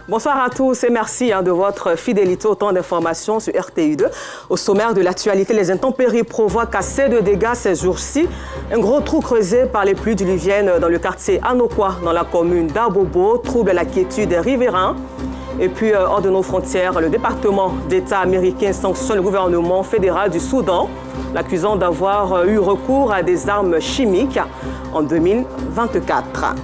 Bonsoir à tous et merci de votre fidélité. Autant d'informations sur RTI2. Au sommaire de l'actualité, les intempéries provoquent assez de dégâts ces jours-ci. Un gros trou creusé par les pluies diluviennes dans le quartier Anokwa, dans la commune d'Abobo, trouble la quiétude des riverains. Et puis, hors de nos frontières, le département d'État américain sanctionne le gouvernement fédéral du Soudan, l'accusant d'avoir eu recours à des armes chimiques en 2024.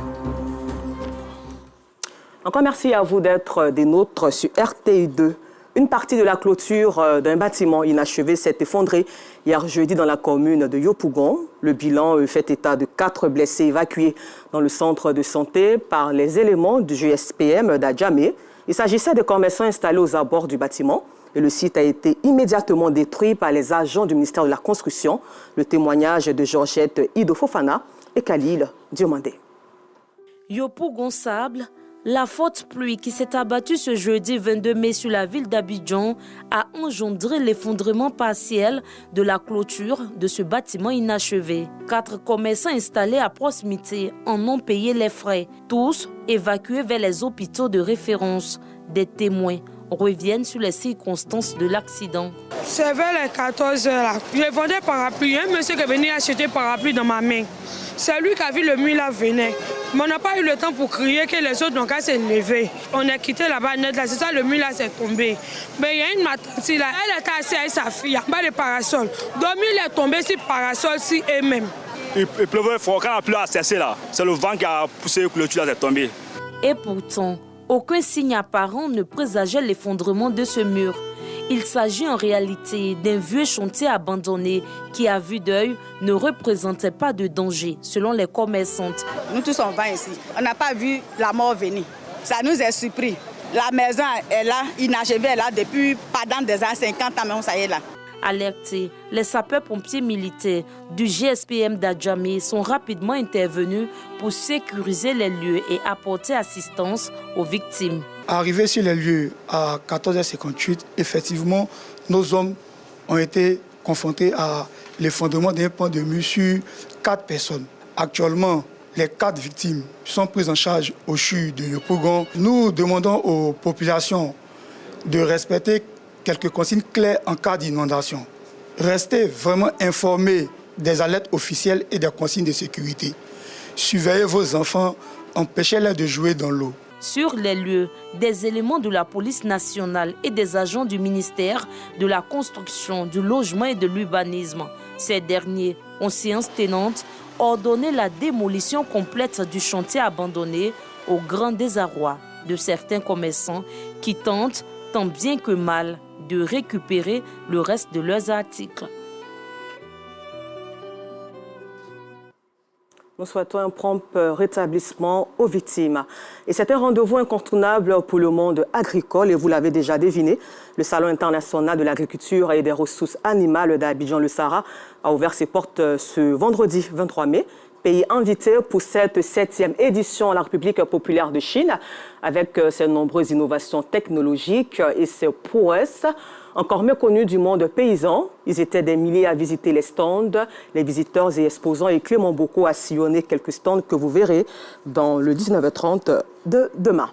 Encore merci à vous d'être des nôtres sur RTI2. Une partie de la clôture d'un bâtiment inachevé s'est effondrée hier jeudi dans la commune de Yopougon. Le bilan fait état de 4 blessés évacués dans le centre de santé par les éléments du GSPM d'Adjamé. Il s'agissait de commerçants installés aux abords du bâtiment et le site a été immédiatement détruit par les agents du ministère de la Construction. Le témoignage de Georgette Ido Fofana et Khalil Diomandé. Yopougon Sable. La forte pluie qui s'est abattue ce jeudi 22 mai sur la ville d'Abidjan a engendré l'effondrement partiel de la clôture de ce bâtiment inachevé. 4 commerçants installés à proximité en ont payé les frais. Tous évacués vers les hôpitaux de référence. Des témoins reviennent sur les circonstances de l'accident. C'est vers les 14 h. Je vendais parapluie. Un monsieur qui est venu acheter parapluie dans ma main. C'est lui qui a vu le mur là venir. Mais on n'a pas eu le temps pour crier que les autres n'ont qu'à se lever. On a quitté là-bas net là, c'est ça le mur là s'est tombé. Mais il y a une matante là, elle était assise avec sa fille en bas de parasol. Donc il est tombé sur parasol si elle-même. Il pleuvait fort, quand la pluie a cessé là, c'est le vent qui a poussé le clôture là, c'est tombé. Et pourtant, aucun signe apparent ne présageait l'effondrement de ce mur. Il s'agit en réalité d'un vieux chantier abandonné qui, à vue d'œil, ne représentait pas de danger, selon les commerçantes. Nous tous on va ici. On n'a pas vu la mort venir. Ça nous a surpris. La maison est là, inachevée, est là depuis pendant des années 50 ans, mais on ça y est là. Alertés, les sapeurs-pompiers militaires du GSPM d'Adjamé sont rapidement intervenus pour sécuriser les lieux et apporter assistance aux victimes. Arrivé sur les lieux à 14h58, effectivement, nos hommes ont été confrontés à l'effondrement d'un pan de mur sur 4 personnes. Actuellement, les 4 victimes sont prises en charge au CHU de Yopougon. Nous demandons aux populations de respecter quelques consignes claires en cas d'inondation. Restez vraiment informés des alertes officielles et des consignes de sécurité. Surveillez vos enfants, empêchez-les de jouer dans l'eau. Sur les lieux, des éléments de la police nationale et des agents du ministère de la Construction, du Logement et de l'Urbanisme. Ces derniers, en séance tenante, ordonné la démolition complète du chantier abandonné au grand désarroi de certains commerçants qui tentent, tant bien que mal, de récupérer le reste de leurs articles. Nous souhaitons un prompt rétablissement aux victimes. Et c'est un rendez-vous incontournable pour le monde agricole. Et vous l'avez déjà deviné, le Salon international de l'agriculture et des ressources animales d'Abidjan-le Sahara a ouvert ses portes ce vendredi 23 mai. Pays invité pour cette 7e édition à la République populaire de Chine, avec ses nombreuses innovations technologiques et ses prouesses. Encore méconnus du monde paysan, ils étaient des milliers à visiter les stands. Les visiteurs et exposants et Clément Bocco a sillonné quelques stands que vous verrez dans le 19h30 de demain.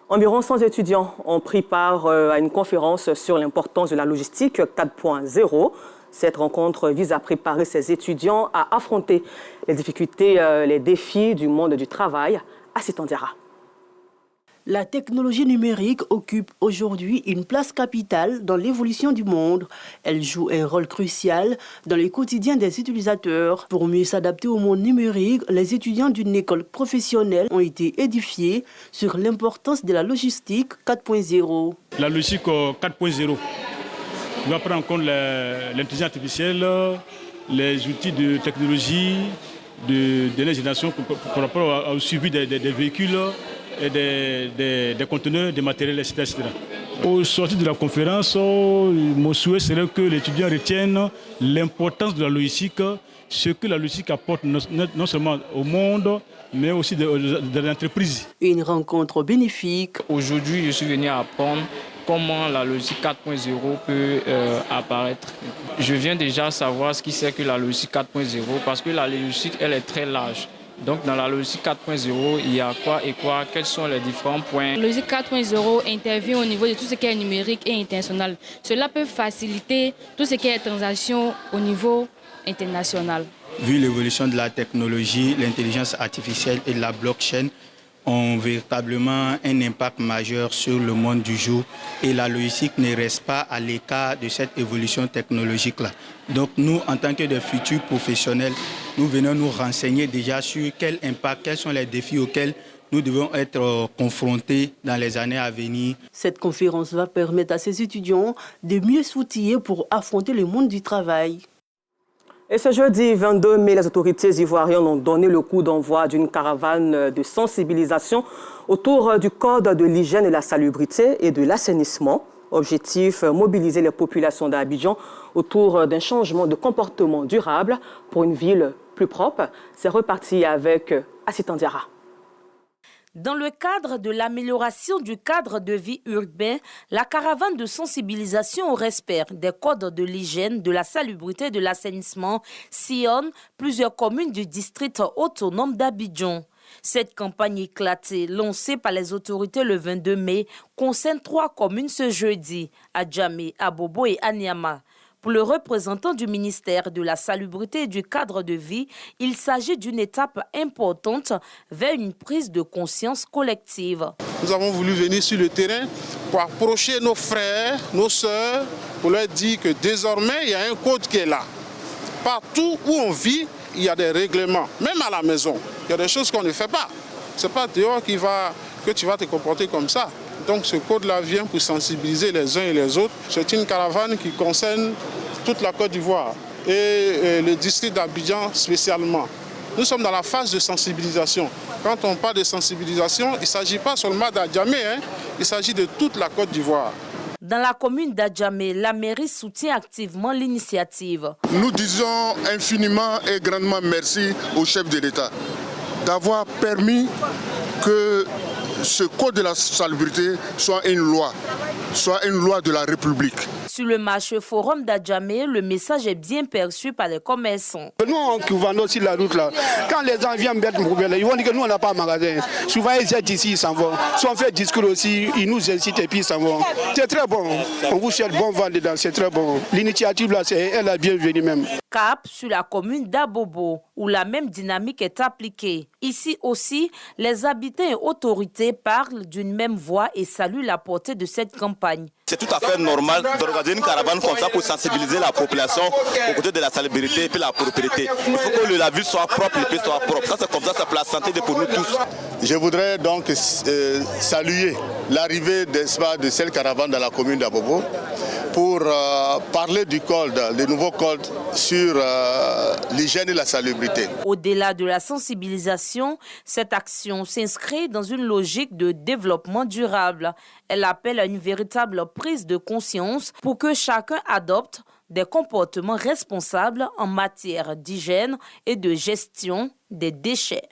Environ 100 étudiants ont pris part à une conférence sur l'importance de la logistique 4.0. Cette rencontre vise à préparer ces étudiants à affronter les difficultés, les défis du monde du travail à Sitandiara. La technologie numérique occupe aujourd'hui une place capitale dans l'évolution du monde. Elle joue un rôle crucial dans le quotidien des utilisateurs. Pour mieux s'adapter au monde numérique, les étudiants d'une école professionnelle ont été édifiés sur l'importance de la logistique 4.0. La logistique 4.0 va prendre en compte l'intelligence artificielle, les outils de technologie de dernière génération par rapport au suivi des véhicules et des conteneurs, des matériels, etc. Au sortir de la conférence, mon souhait serait que les étudiants retiennent l'importance de la logistique, ce que la logistique apporte non seulement au monde, mais aussi de l'entreprise. Une rencontre bénéfique. Aujourd'hui, je suis venu apprendre comment la logistique 4.0 peut apparaître. Je viens déjà savoir ce qui c'est que la logistique 4.0 parce que la logistique, elle est très large. Donc dans la logique 4.0, il y a quoi et quoi? Quels sont les différents points? La logique 4.0 intervient au niveau de tout ce qui est numérique et international. Cela peut faciliter tout ce qui est transactions au niveau international. Vu l'évolution de la technologie, l'intelligence artificielle et la blockchain ont véritablement un impact majeur sur le monde du jour et la logistique ne reste pas à l'écart de cette évolution technologique-là. Donc nous, en tant que de futurs professionnels, nous venons nous renseigner déjà sur quel impact, quels sont les défis auxquels nous devons être confrontés dans les années à venir. Cette conférence va permettre à ces étudiants de mieux s'outiller pour affronter le monde du travail. Et ce jeudi 22 mai, les autorités ivoiriennes ont donné le coup d'envoi d'une caravane de sensibilisation autour du code de l'hygiène et de la salubrité et de l'assainissement. Objectif, mobiliser les populations d'Abidjan autour d'un changement de comportement durable pour une ville plus propre. C'est reparti avec Assitan Diarra. Dans le cadre de l'amélioration du cadre de vie urbain, la caravane de sensibilisation au respect des codes de l'hygiène, de la salubrité et de l'assainissement sillonne plusieurs communes du district autonome d'Abidjan. Cette campagne éclatée, lancée par les autorités le 22 mai, concerne 3 communes ce jeudi, Adjamé, Abobo et Anyama. Pour le représentant du ministère de la Salubrité et du cadre de vie, il s'agit d'une étape importante vers une prise de conscience collective. Nous avons voulu venir sur le terrain pour approcher nos frères, nos sœurs, pour leur dire que désormais, il y a un code qui est là. Partout où on vit, il y a des règlements, même à la maison. Il y a des choses qu'on ne fait pas. Ce n'est pas dehors que tu vas te comporter comme ça. Donc ce code-là vient pour sensibiliser les uns et les autres. C'est une caravane qui concerne toute la Côte d'Ivoire et le district d'Abidjan spécialement. Nous sommes dans la phase de sensibilisation. Quand on parle de sensibilisation, il ne s'agit pas seulement d'Adjamé, il s'agit de toute la Côte d'Ivoire. Dans la commune d'Adjamé, la mairie soutient activement l'initiative. Nous disons infiniment et grandement merci au chef de l'État d'avoir permis que ce code de la salubrité soit une loi de la République. Sur le marché forum d'Adjamé, le message est bien perçu par les commerçants. Nous, qui vendons sur la route, là, quand les gens viennent mettre une poubelle, ils vont dire que nous, on n'a pas de magasin. Souvent, ils viennent ici, ils s'en vont. Si on fait discours aussi, ils nous incitent et puis ils s'en vont. C'est très bon. On vous souhaite bon vent dedans, c'est très bon. L'initiative, là, elle est bienvenue même. Cap sur la commune d'Abobo, où la même dynamique est appliquée. Ici aussi, les habitants et autorités parlent d'une même voix et saluent la portée de cette campagne. C'est tout à fait normal d'organiser une caravane comme ça pour sensibiliser la population aux côtés de la salubrité et puis la propriété. Il faut que la ville soit propre, le pays soit propre. Ça, c'est comme ça, c'est pour la santé pour nous tous. Je voudrais donc saluer l'arrivée de cette caravane dans la commune d'Abobo pour parler du code, des nouveaux codes sur l'hygiène et la salubrité. Au-delà de la sensibilisation, cette action s'inscrit dans une logique de développement durable. Elle appelle à une véritable prise de conscience pour que chacun adopte des comportements responsables en matière d'hygiène et de gestion des déchets.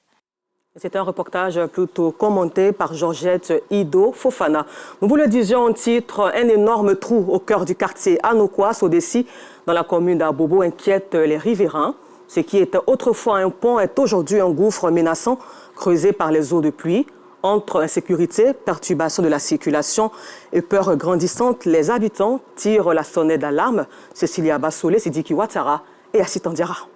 C'est un reportage plutôt commenté par Georgette Ido Fofana. Nous vous le disions en titre, un énorme trou au cœur du quartier Anoukwa, Sodessi, dans la commune d'Abobo, inquiète les riverains. Ce qui était autrefois un pont est aujourd'hui un gouffre menaçant, creusé par les eaux de pluie. Entre insécurité, perturbation de la circulation et peur grandissante, les habitants tirent la sonnette d'alarme. Cécilia Bassolé, Sidiki Ouattara et Assitan Diarra.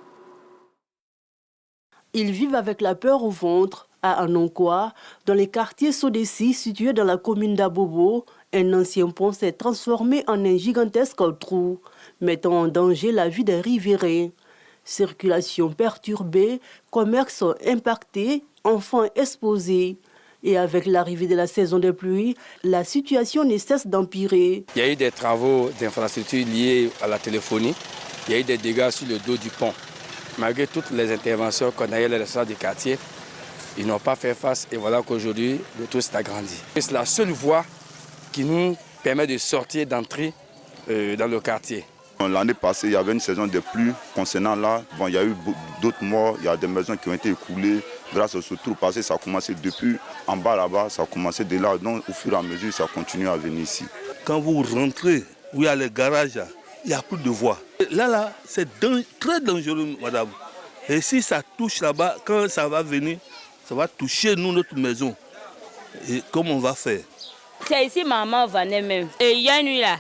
Ils vivent avec la peur au ventre à Anoukwa, dans les quartiers Sodessi situés dans la commune d'Abobo. Un ancien pont s'est transformé en un gigantesque trou, mettant en danger la vie des riverains. Circulation perturbée, commerce impacté, enfants exposés. Et avec l'arrivée de la saison des pluies, la situation ne cesse d'empirer. Il y a eu des travaux d'infrastructure liés à la téléphonie. Il y a eu des dégâts sur le dos du pont. Malgré toutes les interventions qu'on a eues les restaurants du quartier, ils n'ont pas fait face et voilà qu'aujourd'hui, le tout s'est agrandi. C'est la seule voie qui nous permet de sortir, d'entrer dans le quartier. L'année passée, il y avait une saison de pluie concernant là. Bon, il y a eu d'autres morts, il y a des maisons qui ont été écoulées. Grâce à ce trou passé, ça a commencé depuis en bas là-bas, ça a commencé de là. Donc au fur et à mesure, ça continue à venir ici. Quand vous rentrez, où il y a les garages, il n'y a plus de voie. Là, c'est très dangereux, madame. Et si ça touche là-bas, quand ça va venir, ça va toucher nous, notre maison. Et comment on va faire? C'est ici maman venait même. Et il y a une nuit là,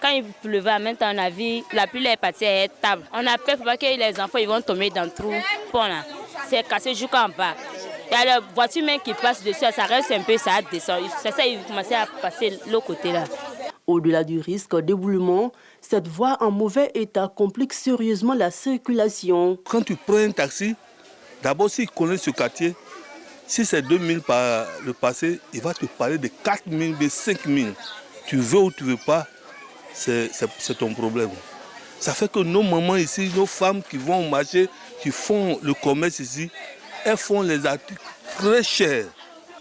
quand il pleuvait, maintenant on a vu la pluie est partie à table. On a peur que les enfants ils vont tomber dans le trou. Bon là, c'est cassé jusqu'en bas. Il y a la voiture même qui passe dessus, ça reste un peu, ça descend. C'est ça, il commençait à passer de l'autre côté là. Au-delà du risque d'éboulement, cette voie en mauvais état complique sérieusement la circulation. Quand tu prends un taxi, d'abord s'il connaît ce quartier, si c'est 2 000 par le passé, il va te parler de 4 000, de 5 000. Tu veux ou tu ne veux pas, c'est ton problème. Ça fait que nos mamans ici, nos femmes qui vont au marché, qui font le commerce ici, elles font les articles très chers.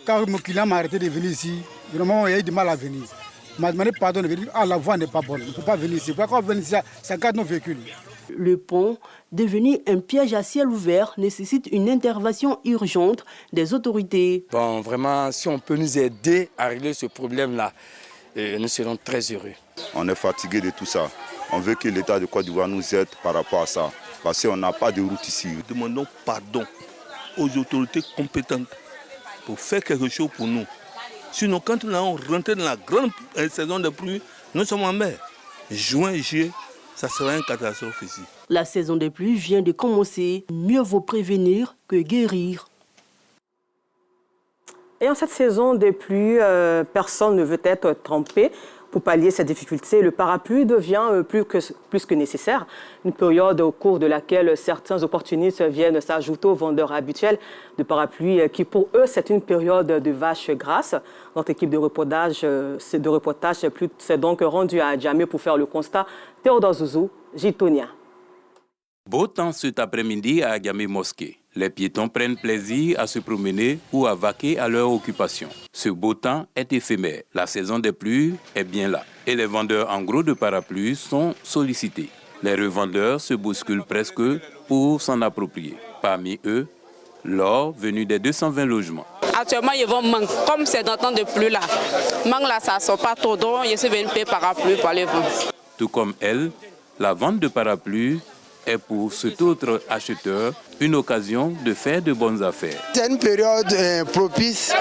Quand mon client m'a arrêté de venir ici, vraiment il y a eu du mal à venir. Il m'a demandé pardon de venir. Ah, la voie n'est pas bonne, on ne peut pas venir ici. Pourquoi venir ici? Ça garde nos véhicules. Le pont, devenu un piège à ciel ouvert, nécessite une intervention urgente des autorités. Bon, vraiment, si on peut nous aider à régler ce problème-là, nous serons très heureux. On est fatigué de tout ça. On veut que l'État de Côte d'Ivoire nous aide par rapport à ça. Parce qu'on n'a pas de route ici. Demandons pardon aux autorités compétentes pour faire quelque chose pour nous. Sinon, quand nous allons rentrer dans la grande saison de pluie, nous sommes en mer. Juin, juillet, ça sera une catastrophe ici. La saison des pluies vient de commencer. Mieux vaut prévenir que guérir. Et en cette saison des pluies, personne ne veut être trempé. Pour pallier ces difficultés, le parapluie devient plus que nécessaire. Une période au cours de laquelle certains opportunistes viennent s'ajouter aux vendeurs habituels de parapluies qui, pour eux, c'est une période de vache grasse. Notre équipe de reportage s'est donc rendue à Djamé pour faire le constat. Théodore Zouzou, Gitonia. Beau temps cet après-midi à Djamé Mosquée. Les piétons prennent plaisir à se promener ou à vaquer à leur occupation. Ce beau temps est éphémère. La saison des pluies est bien là. Et les vendeurs en gros de parapluies sont sollicités. Les revendeurs se bousculent presque pour s'en approprier. Parmi eux, l'or venu des 220 logements. Actuellement, ils vont manquer. Comme c'est dans le temps de pluie là. Manque là, ça ne sort pas trop d'eau. Je suis venu payer parapluie pour aller vendre. Tout comme elle, la vente de parapluies est pour cet autre acheteur une occasion de faire de bonnes affaires. C'est une période propice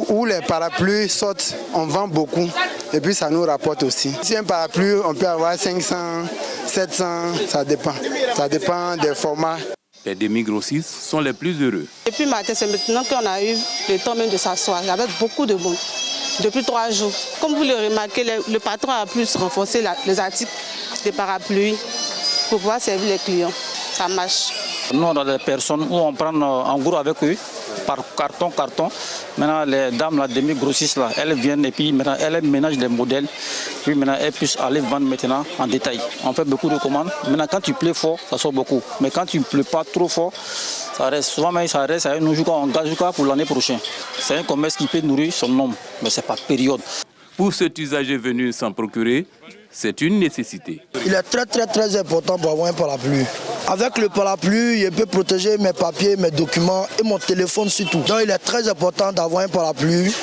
où les parapluies sortent, on vend beaucoup et puis ça nous rapporte aussi. Si un parapluie, on peut avoir 500, 700, ça dépend. Ça dépend des formats. Les demi-grossistes sont les plus heureux. Depuis matin, c'est maintenant qu'on a eu le temps même de s'asseoir. Il y avait beaucoup de monde. Depuis 3 jours. Comme vous le remarquez, le patron a plus renforcé les articles des parapluies pour pouvoir servir les clients. Ça marche. Nous, on a des personnes où on prend en gros avec eux, par carton. Maintenant, les dames, la demi-grossistes, là, elles viennent et puis maintenant, elles ménagent les modèles. Puis maintenant, elles puissent aller vendre maintenant en détail. On fait beaucoup de commandes. Maintenant, quand il pleut fort, ça sort beaucoup. Mais quand il ne pleut pas trop fort, ça reste. Souvent, mais ça reste. Nous jouons en gaz pour l'année prochaine. C'est un commerce qui peut nourrir son homme, mais ce n'est pas période. Pour cet usager venu s'en procurer, c'est une nécessité. Il est très important pour avoir un parapluie. Avec le parapluie, je peux protéger mes papiers, mes documents et mon téléphone surtout. Donc il est très important d'avoir un parapluie.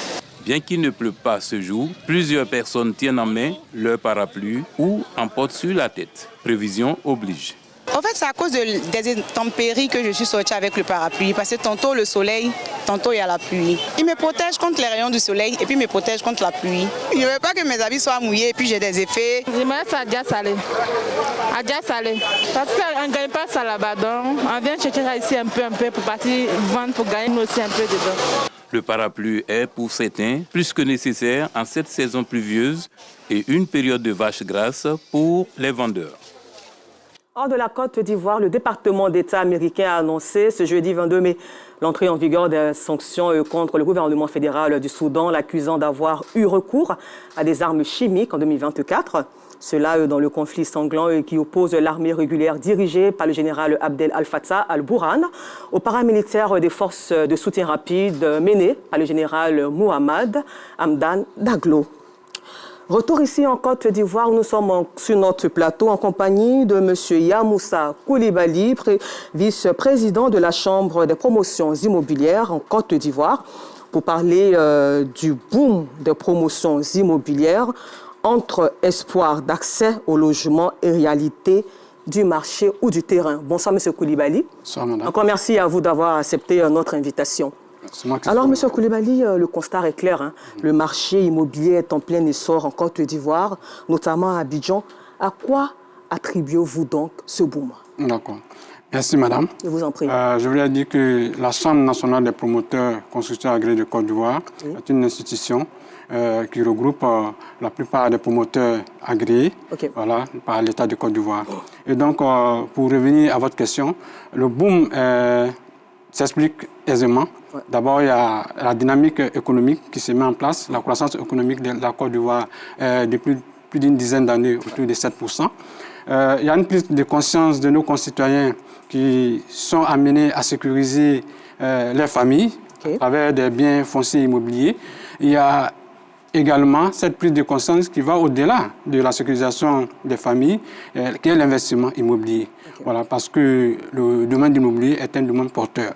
Bien qu'il ne pleuve pas ce jour, plusieurs personnes tiennent en main leur parapluie ou en portent sur la tête. Prévision oblige. En fait, c'est à cause des intempéries que je suis sortie avec le parapluie. Parce que tantôt le soleil, tantôt il y a la pluie. Il me protège contre les rayons du soleil et puis il me protège contre la pluie. Je ne veux pas que mes habits soient mouillés et puis j'ai des effets. J'aimerais ça à Adja Salé. Parce qu'on ne gagne pas ça là-bas. Donc on vient chercher ça ici un peu pour partir vendre, pour gagner aussi un peu dedans. Le parapluie est pour certains plus que nécessaire en cette saison pluvieuse et une période de vache grasse pour les vendeurs. Hors de la Côte d'Ivoire, le département d'État américain a annoncé ce jeudi 22 mai l'entrée en vigueur des sanctions contre le gouvernement fédéral du Soudan, l'accusant d'avoir eu recours à des armes chimiques en 2024. Cela dans le conflit sanglant qui oppose l'armée régulière dirigée par le général Abdel Al-Fattah al-Burhan aux paramilitaires des forces de soutien rapide menées par le général Mohamed Hamdan Daglo. Retour ici en Côte d'Ivoire, nous sommes sur notre plateau en compagnie de M. Yamoussa Koulibaly, vice-président de la Chambre des promotions immobilières en Côte d'Ivoire, pour parler du boom des promotions immobilières entre espoir d'accès au logement et réalité du marché ou du terrain. Bonsoir, M. Koulibaly. Bonsoir, madame. Encore merci à vous d'avoir accepté notre invitation. Alors, M. Koulibaly, le constat est clair. Hein. Le marché immobilier est en plein essor en Côte d'Ivoire, notamment à Abidjan. À quoi attribuez-vous donc ce boom? D'accord. Merci, madame. Je vous en prie. Je voulais dire que la Chambre nationale des promoteurs constructeurs agréés de Côte d'Ivoire est une institution qui regroupe la plupart des promoteurs agréés voilà, par l'État de Côte d'Ivoire. Et donc, pour revenir à votre question, le boom s'explique aisément. D'abord, il y a la dynamique économique qui se met en place, la croissance économique de la Côte d'Ivoire depuis plus d'une dizaine d'années, autour de 7%. Il y a une prise de conscience de nos concitoyens qui sont amenés à sécuriser leurs familles à travers des biens fonciers immobiliers. Il y a également cette prise de conscience qui va au-delà de la sécurisation des familles, qui est l'investissement immobilier. Voilà, parce que le domaine immobilier est un domaine porteur.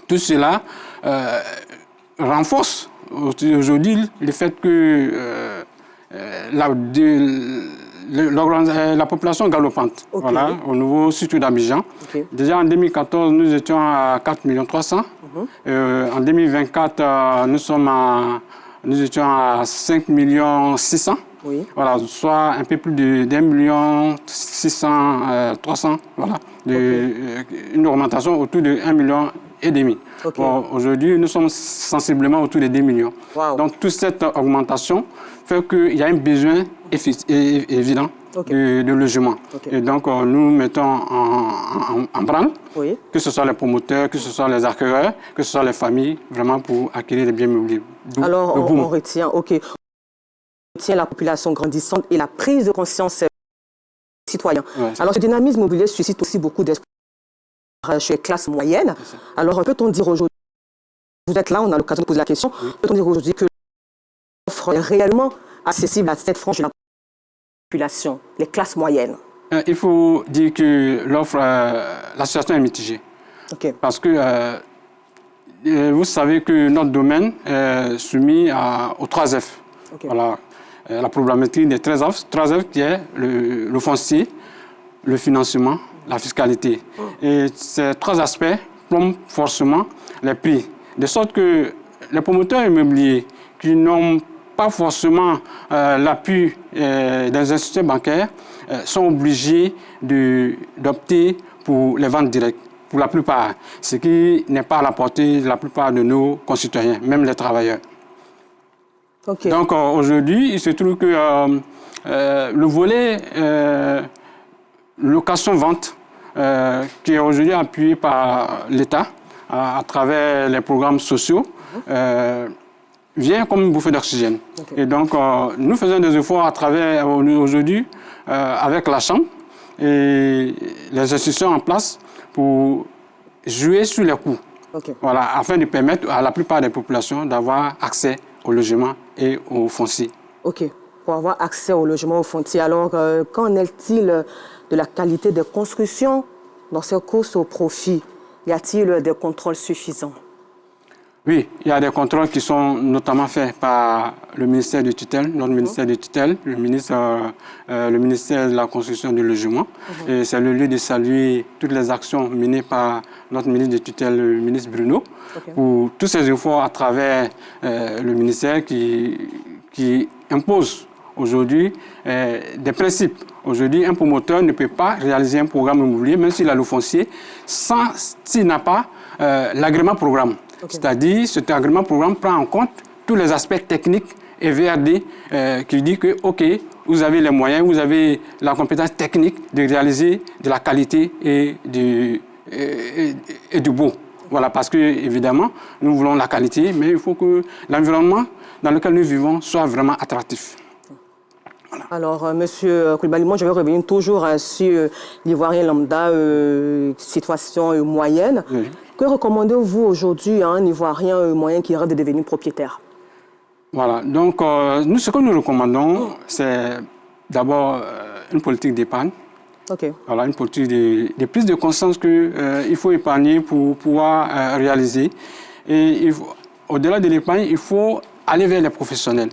Tout cela renforce aujourd'hui le fait que la population galopante, voilà, au niveau surtout d'Abidjan. Déjà en 2014, nous étions à 4 300 000. En 2024, nous étions à 5 600 000. Voilà, soit un peu plus de 1 600 300 000. Voilà, une augmentation autour de 1,5 million. Bon, aujourd'hui, nous sommes sensiblement autour de 2 millions. Donc, toute cette augmentation fait qu'il y a un besoin évident de logement. Et donc, nous mettons en branle, que ce soit les promoteurs, que ce soit les acquéreurs, que ce soit les familles, vraiment pour acquérir des biens immobiliers. Alors, on retient, on retient la population grandissante et la prise de conscience des citoyens. Alors, ce dynamisme immobilier suscite aussi beaucoup d'espoir chez les classes moyennes. Alors, peut-on dire aujourd'hui, vous êtes là, on a l'occasion de poser la question, peut-on dire aujourd'hui que l'offre est réellement accessible à cette frange de la population, les classes moyennes? Il faut dire que l'offre, la situation est mitigée. Parce que vous savez que notre domaine est soumis aux 3 F. Voilà, la problématique des 3 F qui est le foncier, le financement, la fiscalité. Et ces 3 aspects plombent forcément les prix. De sorte que les promoteurs immobiliers qui n'ont pas forcément l'appui des institutions bancaires sont obligés d'opter pour les ventes directes, pour la plupart, ce qui n'est pas à la portée de la plupart de nos concitoyens, même les travailleurs. Donc aujourd'hui, il se trouve que le volet location-vente, qui est aujourd'hui appuyé par l'État à travers les programmes sociaux, vient comme une bouffée d'oxygène. Et donc, nous faisons des efforts à travers, aujourd'hui, avec la Chambre et les institutions en place pour jouer sur les coûts, voilà, afin de permettre à la plupart des populations d'avoir accès au logement et au foncier. Pour avoir accès au logement, au foncier. Alors, qu'en est-il de la qualité des constructions dans ces courses au profit? Y a-t-il des contrôles suffisants? Oui, il y a des contrôles qui sont notamment faits par le ministère de tutelle, notre ministère de tutelle, le ministère de la construction et du logement. Et c'est le lieu de saluer toutes les actions menées par notre ministre de tutelle, le ministre Bruno, pour tous ces efforts à travers le ministère qui impose aujourd'hui des principes. Aujourd'hui, un promoteur ne peut pas réaliser un programme immobilier, même s'il a le foncier, s'il n'a pas l'agrément programme. C'est-à-dire, cet agrément programme prend en compte tous les aspects techniques et VRD qui dit que, OK, vous avez les moyens, vous avez la compétence technique de réaliser de la qualité et du beau. Voilà, parce que, évidemment, nous voulons la qualité, mais il faut que l'environnement dans lequel nous vivons soit vraiment attractif. Voilà. Alors, M. Koulibaly, moi, je vais revenir toujours sur l'Ivoirien lambda, situation moyenne. Que recommandez-vous aujourd'hui à un Ivoirien moyen qui rêve de devenir propriétaire? Voilà, donc nous, ce que nous recommandons, c'est d'abord une politique d'épargne. Voilà, une politique de prise de conscience qu'il faut épargner pour pouvoir réaliser. Et au-delà de l'épargne, il faut aller vers les professionnels.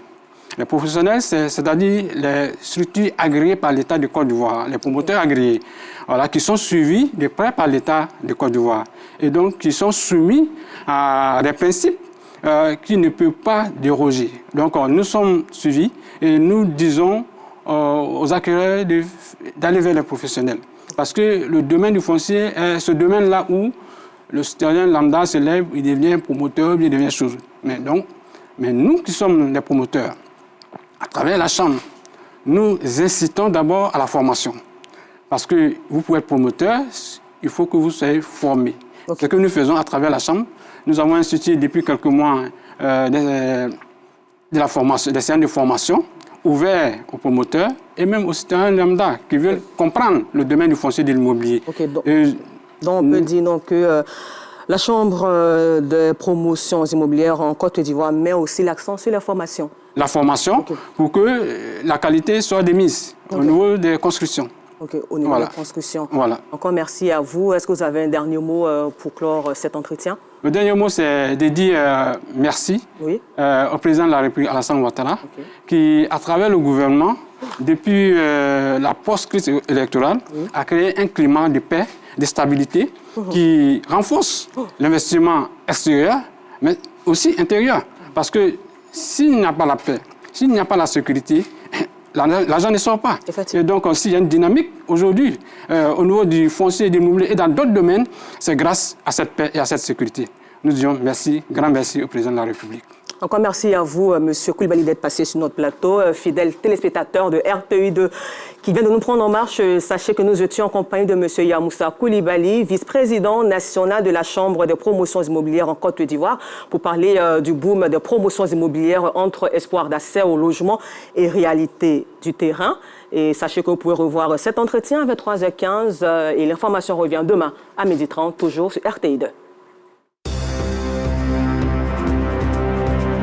Les professionnels, c'est-à-dire les structures agréées par l'État de Côte d'Ivoire, les promoteurs agréés, voilà, qui sont suivis de près par l'État de Côte d'Ivoire. Et donc, qui sont soumis à des principes qui ne peuvent pas déroger. Donc, nous sommes suivis et nous disons aux acquéreurs d'aller vers les professionnels. Parce que le domaine du foncier est ce domaine-là où le citoyen lambda se lève, il devient promoteur, il devient chose. Mais nous qui sommes les promoteurs, à travers la Chambre, nous incitons d'abord à la formation. Parce que vous pouvez être promoteur, il faut que vous soyez formé. Okay. Ce que nous faisons à travers la Chambre, nous avons institué depuis quelques mois des séances de formation ouvertes aux promoteurs et même aux citoyens lambda qui veulent comprendre le domaine du foncier et de l'immobilier. Okay, donc on peut dire donc, que la Chambre de promotion immobilière en Côte d'Ivoire met aussi l'accent sur la formation. La formation, okay, pour que la qualité soit démise au niveau des constructions. Ok, au niveau de la construction. Voilà. Encore merci à vous. Est-ce que vous avez un dernier mot pour clore cet entretien? Le dernier mot, c'est de dire merci au président de la République, Alassane Ouattara, qui, à travers le gouvernement, depuis la post-crise électorale, a créé un climat de paix, de stabilité, qui renforce l'investissement extérieur, mais aussi intérieur. Parce que s'il n'y a pas la paix, s'il n'y a pas la sécurité, l'argent ne sort pas. Et donc, s'il y a une dynamique aujourd'hui au niveau du foncier et de l'immobilier et dans d'autres domaines, c'est grâce à cette paix et à cette sécurité. Nous disons merci, grand merci au président de la République. Encore merci à vous, M. Koulibaly, d'être passé sur notre plateau. Fidèle téléspectateur de RTI2 qui vient de nous prendre en marche, sachez que nous étions en compagnie de M. Yamoussa Koulibaly, vice-président national de la Chambre de promotions immobilières en Côte d'Ivoire, pour parler du boom de promotions immobilières entre espoir d'accès au logement et réalité du terrain. Et sachez que vous pouvez revoir cet entretien à 23h15 et l'information revient demain à 12h30, toujours sur RTI2.